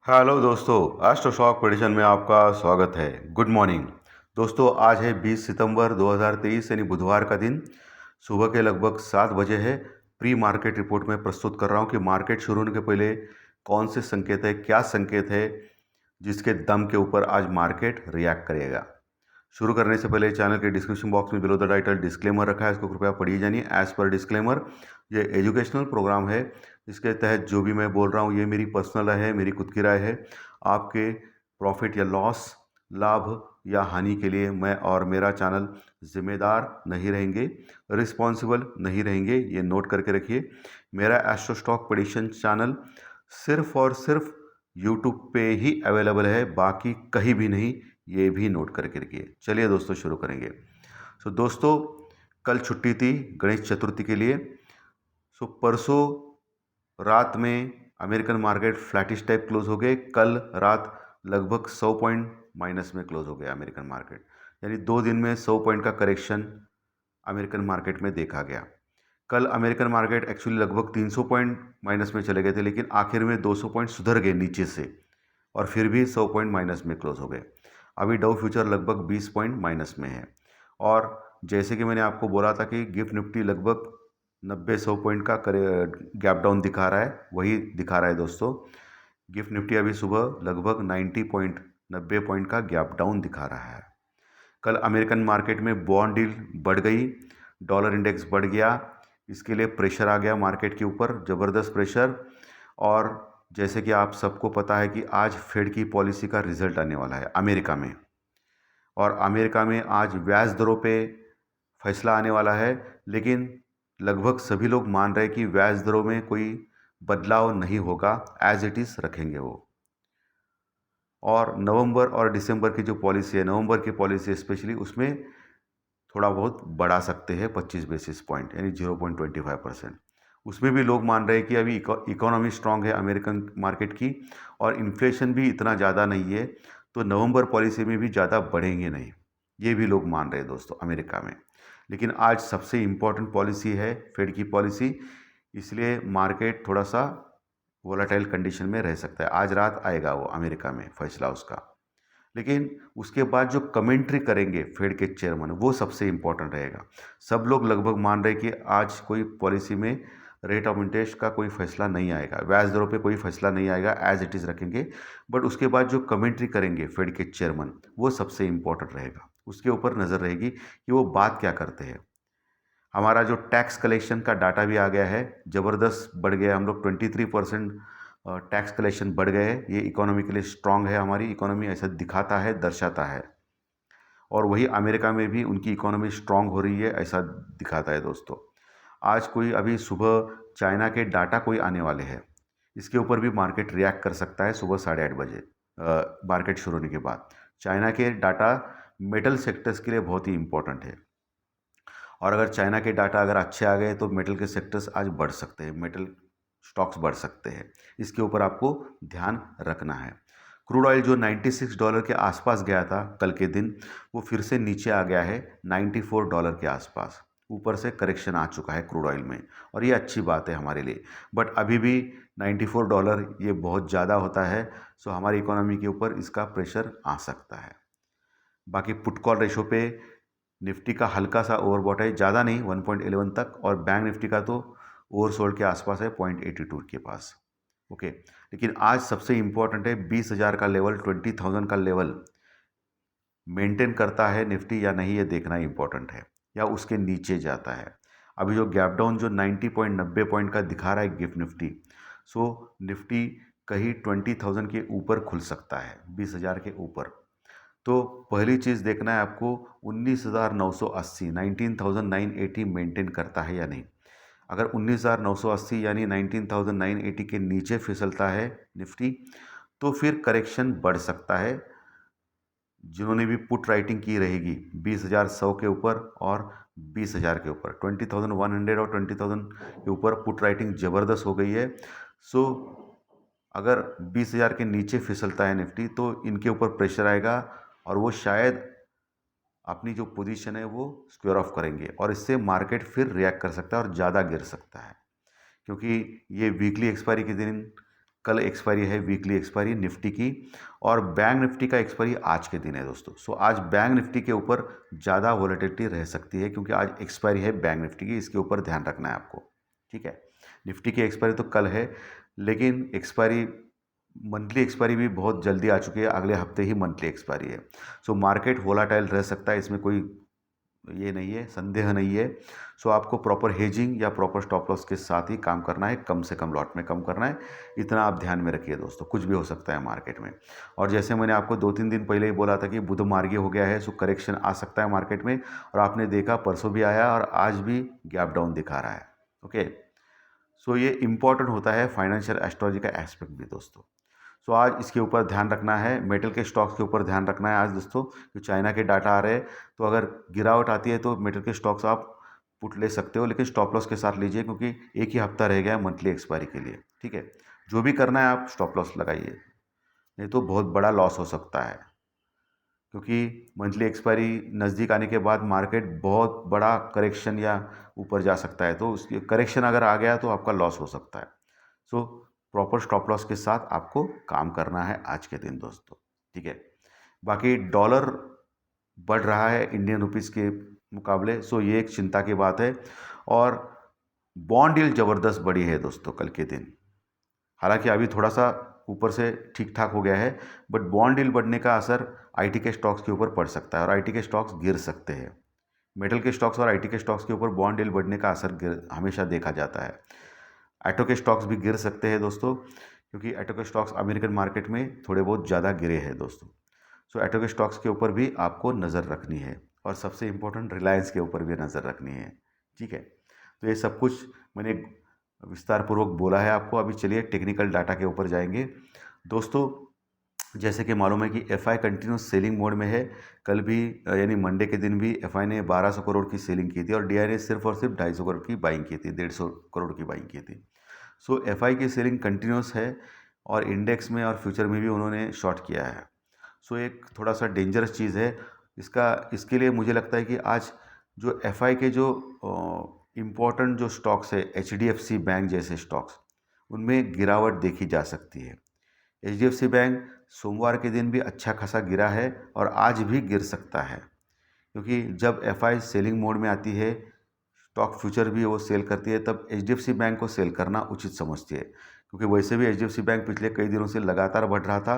Hello दोस्तों, astro shock prediction में आपका स्वागत है। गुड मॉर्निंग दोस्तों। आज है 20 सितंबर 2023 यानी बुधवार का दिन। सुबह के लगभग 7 बजे है। प्री मार्केट रिपोर्ट में प्रस्तुत कर रहा हूँ कि मार्केट शुरू होने के पहले कौन से संकेत है, क्या संकेत है जिसके दम के ऊपर आज मार्केट रिएक्ट करेगा। शुरू करने से पहले चैनल के डिस्क्रिप्शन बॉक्स में बिलो द टाइटल डिस्क्लेमर रखा है, इसको कृपया पढ़िए जानिए। एज पर डिस्क्लेमर, ये एजुकेशनल प्रोग्राम है। इसके तहत जो भी मैं बोल रहा हूँ ये मेरी पर्सनल राय है, मेरी खुद की राय है। आपके प्रॉफिट या लॉस, लाभ या हानि के लिए मैं और मेरा चैनल जिम्मेदार नहीं रहेंगे, रिस्पॉन्सिबल नहीं रहेंगे, ये नोट करके रखिए। मेरा एस्ट्रो स्टॉक प्रेडिक्शन चैनल सिर्फ और सिर्फ यूट्यूब पे ही अवेलेबल है, बाकी कहीं भी नहीं, ये भी नोट करके रखिए। चलिए दोस्तों शुरू करेंगे। दोस्तों, कल छुट्टी थी गणेश चतुर्थी के लिए। परसों रात में American market flattish type close हो गए। कल रात लगभग 100 पॉइंट माइनस में क्लोज हो गया अमेरिकन मार्केट, यानी 2 दिन में 100 पॉइंट का करेक्शन अमेरिकन मार्केट में देखा गया। कल अमेरिकन मार्केट एक्चुअली लगभग 300 पॉइंट माइनस में चले गए थे, लेकिन आखिर में 200 पॉइंट सुधर गए नीचे से और फिर भी 100 पॉइंट माइनस में क्लोज हो गए। अभी डाउ फ्यूचर लगभग 20 पॉइंट माइनस में है। और जैसे कि मैंने आपको बोला था कि गिफ्ट निफ्टी लगभग 90-100 पॉइंट का गैप डाउन दिखा रहा है, वही दिखा रहा है दोस्तों। गिफ्ट निफ्टी अभी सुबह लगभग 90 पॉइंट का गैप डाउन दिखा रहा है। कल अमेरिकन मार्केट में बॉन्ड यील्ड बढ़ गई, डॉलर इंडेक्स बढ़ गया, इसके लिए प्रेशर आ गया मार्केट के ऊपर, ज़बरदस्त प्रेशर। और जैसे कि आप सबको पता है कि आज फेड की पॉलिसी का रिजल्ट आने वाला है अमेरिका में, और अमेरिका में आज ब्याज दरों पे फैसला आने वाला है। लेकिन लगभग सभी लोग मान रहे हैं कि ब्याज दरों में कोई बदलाव नहीं होगा, एज इट इज़ रखेंगे वो। और नवंबर और दिसंबर की जो पॉलिसी है, नवंबर की पॉलिसी स्पेशली, उसमें थोड़ा बहुत बढ़ा सकते हैं 25 बेसिस पॉइंट, यानी 0.25%। उसमें भी लोग मान रहे हैं कि अभी इकोनॉमी स्ट्रांग है अमेरिकन मार्केट की, और इन्फ्लेशन भी इतना ज़्यादा नहीं है, तो नवंबर पॉलिसी में भी ज़्यादा बढ़ेंगे नहीं, ये भी लोग मान रहे हैं दोस्तों अमेरिका में। लेकिन आज सबसे इम्पोर्टेंट पॉलिसी है फेड की पॉलिसी, इसलिए मार्केट थोड़ा सा वोलाटाइल कंडीशन में रह सकता है। आज रात आएगा वो अमेरिका में फैसला उसका, लेकिन उसके बाद जो कमेंट्री करेंगे फेड के चेयरमैन, वो सबसे इम्पोर्टेंट रहेगा। सब लोग लगभग मान रहे कि आज कोई पॉलिसी में रेट ऑफ इंटरेस्ट का कोई फैसला नहीं आएगा, ब्याज दरों पे कोई फैसला नहीं आएगा, एज इट इज़ रखेंगे। बट उसके बाद जो कमेंट्री करेंगे फेड के चेयरमैन, वो सबसे इम्पोर्टेंट रहेगा, उसके ऊपर नज़र रहेगी कि वो बात क्या करते हैं। हमारा जो टैक्स कलेक्शन का डाटा भी आ गया है, ज़बरदस्त बढ़ गया, हम लोग 23% टैक्स कलेक्शन बढ़ गए हैं। ये इकोनॉमी के लिए स्ट्रांग है, हमारी इकोनॉमी ऐसा दिखाता है, दर्शाता है। और वही अमेरिका में भी उनकी इकोनॉमी स्ट्रांग हो रही है, ऐसा दिखाता है दोस्तों। आज कोई अभी सुबह चाइना के डाटा कोई आने वाले हैं, इसके ऊपर भी मार्केट रिएक्ट कर सकता है सुबह 8:30 बजे मार्केट शुरू होने के बाद। चाइना के डाटा मेटल सेक्टर्स के लिए बहुत ही इंपॉर्टेंट है, और अगर चाइना के डाटा अगर अच्छे आ गए तो मेटल के सेक्टर्स आज बढ़ सकते हैं, मेटल स्टॉक्स बढ़ सकते हैं। इसके ऊपर आपको ध्यान रखना है। क्रूड ऑयल जो $96 के आसपास गया था कल के दिन, वो फिर से नीचे आ गया है $94 के आसपास। ऊपर से करेक्शन आ चुका है क्रूड ऑयल में, और ये अच्छी बात है हमारे लिए। बट अभी भी $94 ये बहुत ज़्यादा होता है, सो हमारी इकोनॉमी के ऊपर इसका प्रेशर आ सकता है। बाकी पुट कॉल रेशो पे निफ्टी का हल्का सा ओवरबॉट है, ज़्यादा नहीं, 1.11 तक, और बैंक निफ्टी का तो ओवरसोल्ड के आसपास है 0.82 के पास। ओके, लेकिन आज सबसे इम्पोर्टेंट है 20,000 का लेवल, 20,000 का लेवल मेंटेन करता है निफ्टी या नहीं, ये देखना इंपॉर्टेंट है, या उसके नीचे जाता है। अभी जो गैप डाउन जो 90 पॉइंट का दिखा रहा है गिफ्ट निफ्टी, सो निफ्टी कहीं 20,000 के ऊपर खुल सकता है, 20,000 के ऊपर। तो पहली चीज़ देखना है आपको 19,980, 19,980 मेंटेन करता है या नहीं। अगर 19,980 यानी 19,980 के नीचे फिसलता है निफ्टी, तो फिर करेक्शन बढ़ सकता है। जिन्होंने भी पुट राइटिंग की रहेगी 20,100 के ऊपर और 20,000 के ऊपर, 20,100 और 20,000 के ऊपर पुट राइटिंग ज़बरदस्त हो गई है। सो अगर 20,000 के नीचे फिसलता है निफ्टी, तो इनके ऊपर प्रेशर आएगा, और वो शायद अपनी जो पोजीशन है वो स्क्वेयर ऑफ करेंगे, और इससे मार्केट फिर रिएक्ट कर सकता है और ज़्यादा गिर सकता है, क्योंकि ये वीकली एक्सपायरी के दिन कल एक्सपायरी है, वीकली एक्सपायरी निफ्टी की, और बैंक निफ्टी का एक्सपायरी आज के दिन है दोस्तों। सो आज बैंक निफ्टी के ऊपर ज़्यादा वॉलेटिलिटी रह सकती है क्योंकि आज एक्सपायरी है बैंक निफ्टी की, इसके ऊपर ध्यान रखना है आपको। ठीक है, निफ्टी की एक्सपायरी तो कल है, लेकिन एक्सपायरी मंथली एक्सपायरी भी बहुत जल्दी आ चुकी है, अगले हफ्ते ही मंथली एक्सपायरी है। सो मार्केट वोलाटाइल रह सकता है, इसमें कोई ये नहीं है, संदेह नहीं है। सो आपको प्रॉपर हेजिंग या प्रॉपर स्टॉप लॉस के साथ ही काम करना है, कम से कम लॉट में कम करना है, इतना आप ध्यान में रखिए दोस्तों। कुछ भी हो सकता है मार्केट में, और जैसे मैंने आपको 2-3 दिन पहले ही बोला था कि बुध मार्गी हो गया है, सो करेक्शन आ सकता है मार्केट में, और आपने देखा परसों भी आया और आज भी गैप डाउन दिखा रहा है। ओके, सो ये इम्पॉर्टेंट होता है फाइनेंशियल एस्ट्रोलॉजी का एस्पेक्ट भी दोस्तों। सो आज इसके ऊपर ध्यान रखना है, मेटल के स्टॉक्स के ऊपर ध्यान रखना है आज दोस्तों, कि चाइना के डाटा आ रहे हैं, तो अगर गिरावट आती है तो मेटल के स्टॉक्स आप पुट ले सकते हो, लेकिन स्टॉप लॉस के साथ लीजिए क्योंकि एक ही हफ्ता रह गया है मंथली एक्सपायरी के लिए। ठीक है, जो भी करना है आप स्टॉप लॉस लगाइए, नहीं तो बहुत बड़ा लॉस हो सकता है, क्योंकि मंथली एक्सपायरी नज़दीक आने के बाद मार्केट बहुत बड़ा करेक्शन या ऊपर जा सकता है, तो उसकी करेक्शन अगर आ गया तो आपका लॉस हो सकता है। सो प्रॉपर स्टॉप लॉस के साथ आपको काम करना है आज के दिन दोस्तों। ठीक है, बाकी डॉलर बढ़ रहा है इंडियन रुपीस के मुकाबले, सो ये एक चिंता की बात है, और बॉन्ड यील्ड ज़बरदस्त बढ़ी है दोस्तों कल के दिन। हालांकि अभी थोड़ा सा ऊपर से ठीक ठाक हो गया है, बट बॉन्ड यील्ड बढ़ने का असर आईटी के स्टॉक्स के ऊपर पड़ सकता है, और आईटी के स्टॉक्स गिर सकते हैं। मेटल के स्टॉक्स और आईटी के स्टॉक्स के ऊपर बॉन्ड यील्ड बढ़ने का असर हमेशा देखा जाता है। ऑटो के स्टॉक्स भी गिर सकते हैं दोस्तों, क्योंकि ऑटो के स्टॉक्स अमेरिकन मार्केट में थोड़े बहुत ज़्यादा गिरे हैं दोस्तों। सो ऑटो के स्टॉक्स के ऊपर भी आपको नज़र रखनी है, और सबसे इम्पोर्टेंट रिलायंस के ऊपर भी नज़र रखनी है। ठीक है, तो ये सब कुछ मैंने विस्तारपूर्वक बोला है आपको। अभी चलिए टेक्निकल डाटा के ऊपर जाएंगे दोस्तों। जैसे कि मालूम है कि एफआई कंटिन्यूस सेलिंग मोड में है। कल भी यानी मंडे के दिन भी एफआई ने 1200 करोड़ की सेलिंग की थी, और डीआई ने सिर्फ और सिर्फ 250 करोड़ की बाइंग की थी, 150 करोड़ की बाइंग की थी। सो एफआई की सेलिंग कंटिन्यूस है, और इंडेक्स में और फ्यूचर में भी उन्होंने शॉर्ट किया है। सो एक थोड़ा सा डेंजरस चीज़ है इसके लिए मुझे लगता है कि आज जो एफआई के जो इम्पोर्टेंट जो स्टॉक्स है, एचडीएफसी बैंक जैसे स्टॉक्स, उनमें गिरावट देखी जा सकती है। एचडीएफसी बैंक सोमवार के दिन भी अच्छा खासा गिरा है, और आज भी गिर सकता है, क्योंकि जब एफआई सेलिंग मोड में आती है, स्टॉक फ्यूचर भी वो सेल करती है, तब एचडीएफसी बैंक को सेल करना उचित समझती है, क्योंकि वैसे भी एचडीएफसी बैंक पिछले कई दिनों से लगातार बढ़ रहा था,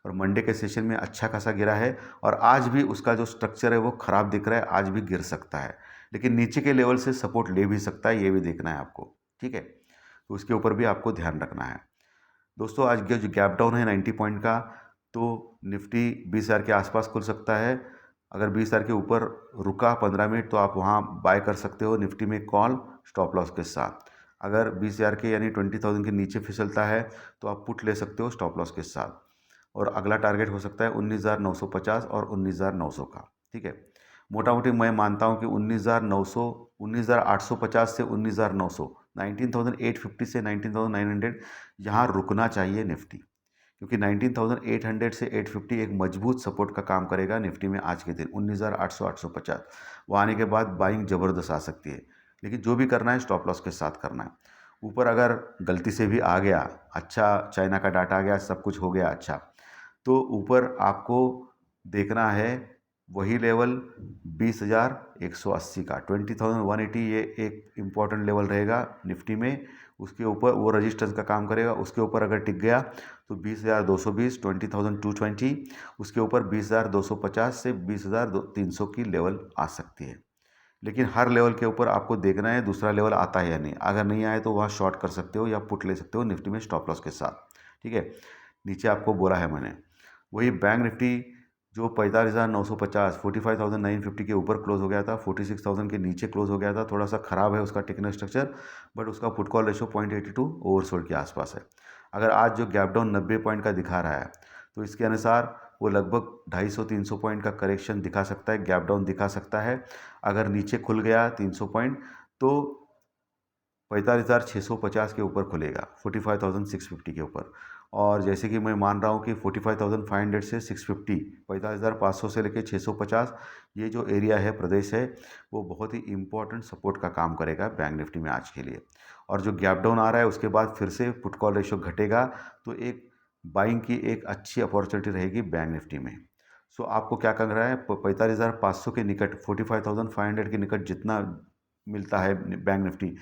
और मंडे के सेशन में अच्छा खासा गिरा है, और आज भी उसका जो स्ट्रक्चर है वो ख़राब दिख रहा है, आज भी गिर सकता है, लेकिन नीचे के लेवल से सपोर्ट ले भी सकता है, ये भी देखना है आपको। ठीक है, तो उसके ऊपर भी आपको ध्यान रखना है दोस्तों। आज का जो गैप डाउन है 90 पॉइंट का, तो निफ्टी 20,000 के आसपास खुल सकता है। अगर 20,000 के ऊपर रुका 15 मिनट, तो आप वहाँ बाय कर सकते हो निफ्टी में कॉल स्टॉप लॉस के साथ। अगर 20,000 के यानी 20,000 के नीचे फिसलता है, तो आप पुट ले सकते हो स्टॉप लॉस के साथ, और अगला टारगेट हो सकता है 19,950 और 19,900 का। ठीक है, मोटा मोटी मैं मानता हूँ कि 19,900, 19,850 से 19,900, 19,850 से 19,900 यहाँ रुकना चाहिए निफ्टी, क्योंकि 19,800 से 850 एक मजबूत सपोर्ट का काम करेगा निफ्टी में आज के दिन। 19,800, 850 वहाँ आने के बाद बाइंग ज़बरदस्त आ सकती है, लेकिन जो भी करना है स्टॉप लॉस के साथ करना है। ऊपर अगर गलती से भी आ गया, अच्छा चाइना का डाटा आ गया, सब कुछ हो गया अच्छा, तो ऊपर आपको देखना है वही लेवल 20,180 का, 20,180, ये एक इम्पॉर्टेंट लेवल रहेगा निफ्टी में। उसके ऊपर वो रजिस्टेंस का काम करेगा, उसके ऊपर अगर टिक गया तो 20,220, 20,220, उसके ऊपर 20,250 से 20,300 की लेवल आ सकती है। लेकिन हर लेवल के ऊपर आपको देखना है दूसरा लेवल आता है या नहीं। अगर नहीं आए तो वहाँ शॉर्ट कर सकते हो या पुट ले सकते हो निफ्टी में स्टॉप लॉस के साथ। ठीक है, नीचे आपको बोला है मैंने। वही बैंक निफ्टी जो 45,950, 45,950 के ऊपर क्लोज हो गया था, 46,000 के नीचे क्लोज हो गया था, थोड़ा सा ख़राब है उसका टेक्निकल स्ट्रक्चर, बट उसका पुट कॉल रेशो 0.82 ओवरसोल्ड के आसपास है। अगर आज जो गैप डाउन 90 पॉइंट का दिखा रहा है, तो इसके अनुसार वो लगभग 250-300 पॉइंट का करेक्शन दिखा सकता है, गैप डाउन दिखा सकता है। अगर नीचे खुल गया 300 पॉइंट, तो 45,650 के ऊपर खुलेगा, 45,650 के ऊपर, और जैसे कि मैं मान रहा हूँ कि 45,500 से 650, 45,500 से लेकर 650, ये जो एरिया है, प्रदेश है, वो बहुत ही इम्पोर्टेंट सपोर्ट का काम करेगा बैंक निफ्टी में आज के लिए। और जो गैप डाउन आ रहा है उसके बाद फिर से पुट कॉल रेशियो घटेगा, तो एक बाइंग की एक अच्छी अपॉर्चुनिटी रहेगी बैंक निफ्टी में। सो आपको क्या करना है, 45,500 के निकट, 45,500 के निकट जितना मिलता है बैंक निफ्टी,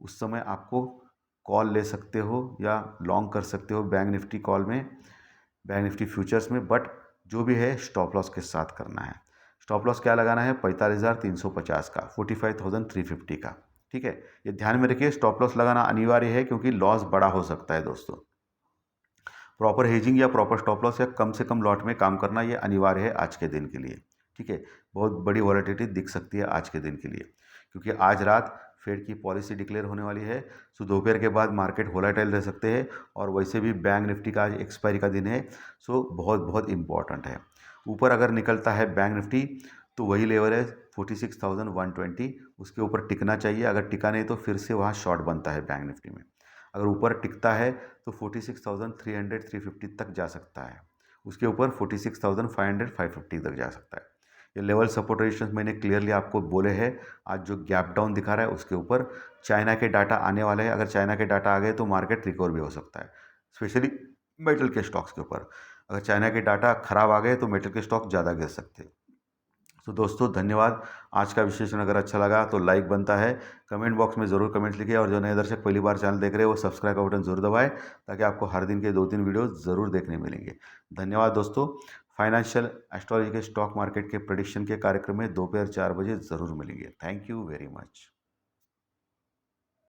उस समय आपको कॉल ले सकते हो या लॉन्ग कर सकते हो बैंक निफ्टी कॉल में, बैंक निफ्टी फ्यूचर्स में। बट जो भी है स्टॉप लॉस के साथ करना है। स्टॉप लॉस क्या लगाना है, 45,350 का, 45,350 का। ठीक है, ये ध्यान में रखिए, स्टॉप लॉस लगाना अनिवार्य है क्योंकि लॉस बड़ा हो सकता है दोस्तों। प्रॉपर हेजिंग या प्रॉपर स्टॉप लॉस या कम से कम लॉट में काम करना ये अनिवार्य है आज के दिन के लिए। ठीक है, बहुत बड़ी वॉलेटिलिटी दिख सकती है आज के दिन के लिए, क्योंकि आज रात फेड की पॉलिसी डिक्लेयर होने वाली है। सो दोपहर के बाद मार्केट वोलेटाइल रह सकते हैं, और वैसे भी बैंक निफ्टी का आज एक्सपायरी का दिन है। सो बहुत बहुत इंपॉर्टेंट है। ऊपर अगर निकलता है बैंक निफ्टी तो वही लेवल है 46,120, उसके ऊपर टिकना चाहिए। अगर टिका नहीं तो फिर से वहाँ शॉर्ट बनता है बैंक निफ्टी में। अगर ऊपर टिकता है तो 46,300 350 तक जा सकता है, उसके ऊपर 46,500 550 तक जा सकता है। ये लेवल सपोर्ट रेजिस्टेंस मैंने क्लियरली आपको बोले हैं। आज जो गैप डाउन दिखा रहा है उसके ऊपर चाइना के डाटा आने वाले हैं। अगर चाइना के डाटा आ गए तो मार्केट रिकवर भी हो सकता है, स्पेशली मेटल के स्टॉक्स के ऊपर। अगर चाइना के डाटा खराब आ गए तो मेटल के स्टॉक ज़्यादा गिर सकते हैं। तो दोस्तों धन्यवाद। आज का विश्लेषण अगर अच्छा लगा तो लाइक बनता है, कमेंट बॉक्स में ज़रूर कमेंट लिखिए, और जो नए दर्शक पहली बार चैनल देख रहे हैं वो सब्सक्राइब का बटन ज़रूर दबाएं, ताकि आपको हर दिन के 2-3 वीडियो ज़रूर देखने मिलेंगे। धन्यवाद दोस्तों। फाइनेंशियल एस्ट्रोलॉजी के स्टॉक मार्केट के प्रेडिक्शन के कार्यक्रम में दोपहर 4 बजे ज़रूर मिलेंगे। Thank you very much.